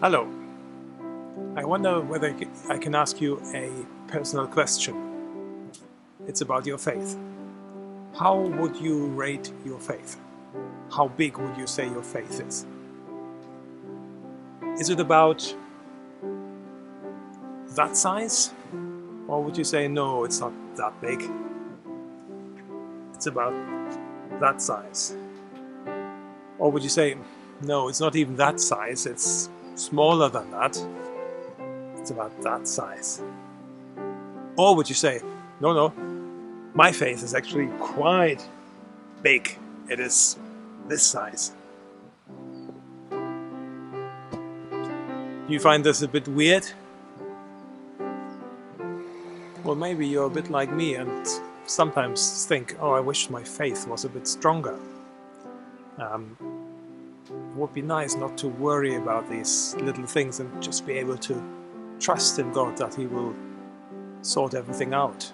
Hello. I wonder whether I can ask you a personal question. It's about your faith. How would you rate your faith? How big would you say your faith is? Is it about that size? Or would you say, no, it's not that big? It's about that size. Or would you say, no, it's not even that size, it's smaller than that. It's about that size. Or would you say, no, my faith is actually quite big. It is this size. Do you find this a bit weird? Well, maybe you're a bit like me and sometimes think, oh, I wish my faith was a bit stronger. It would be nice not to worry about these little things and just be able to trust in God that He will sort everything out.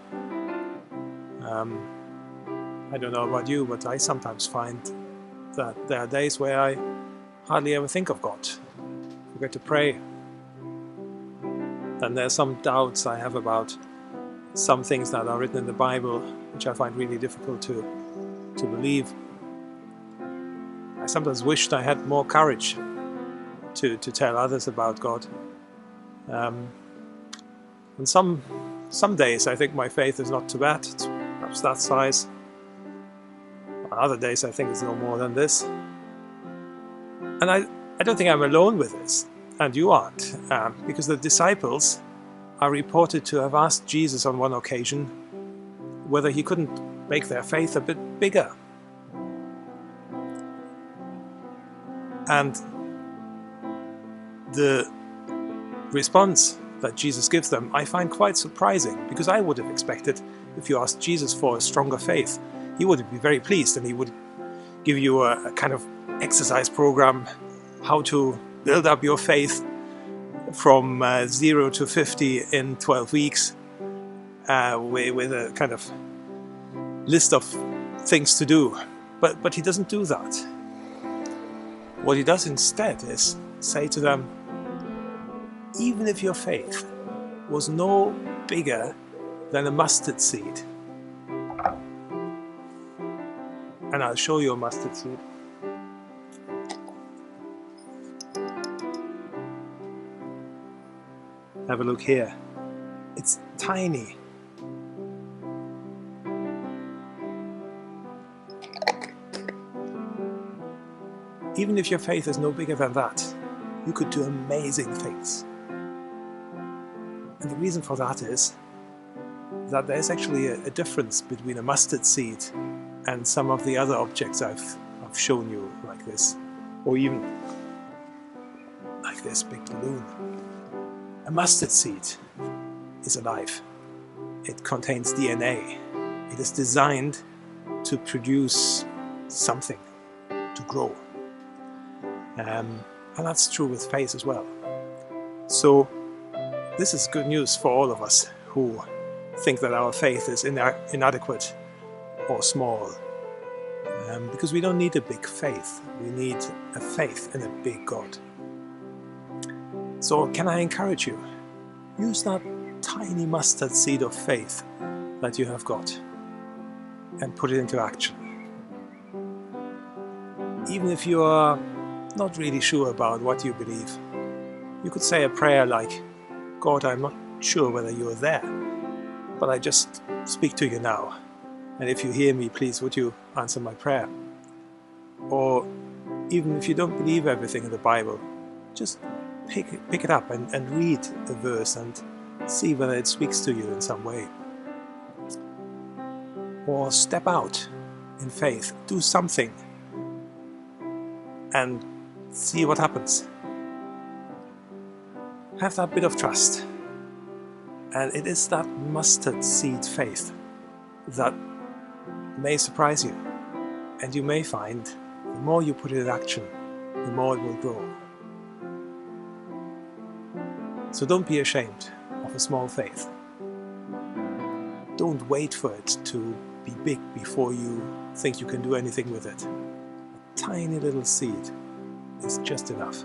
I don't know about you, but I sometimes find that there are days where I hardly ever think of God. I forget to pray. Then there are some doubts I have about some things that are written in the Bible, which I find really difficult to believe. I sometimes wished I had more courage to tell others about God. And some days I think my faith is not too bad, it's perhaps that size. On other days I think it's no more than this. And I don't think I'm alone with this, and you aren't, because the disciples are reported to have asked Jesus on one occasion whether He couldn't make their faith a bit bigger. And the response that Jesus gives them I find quite surprising, because I would have expected if you asked Jesus for a stronger faith, He would be very pleased and He would give you a kind of exercise program, how to build up your faith from 0 to 50 in 12 weeks with a kind of list of things to do. But He doesn't do that. What He does instead is say to them, even if your faith was no bigger than a mustard seed, and I'll show you a mustard seed. Have a look here. It's tiny. Even if your faith is no bigger than that, you could do amazing things. And the reason for that is that there's actually a difference between a mustard seed and some of the other objects I've shown you, like this, or even like this big balloon. A mustard seed is alive. It contains DNA. It is designed to produce something, to grow. And that's true with faith as well. So this is good news for all of us who think that our faith is inadequate or small. Because we don't need a big faith. We need a faith in a big God. So can I encourage you? Use that tiny mustard seed of faith that you have got and put it into action. Even if you are not really sure about what you believe, you could say a prayer like, God, I'm not sure whether you are there, but I just speak to you now. And if you hear me, please would you answer my prayer? Or even if you don't believe everything in the Bible, just pick it up and read a verse and see whether it speaks to you in some way. Or step out in faith, do something and see what happens. Have that bit of trust. And it is that mustard seed faith that may surprise you. And you may find the more you put it in action, the more it will grow. So don't be ashamed of a small faith. Don't wait for it to be big before you think you can do anything with it. A tiny little seed is just enough.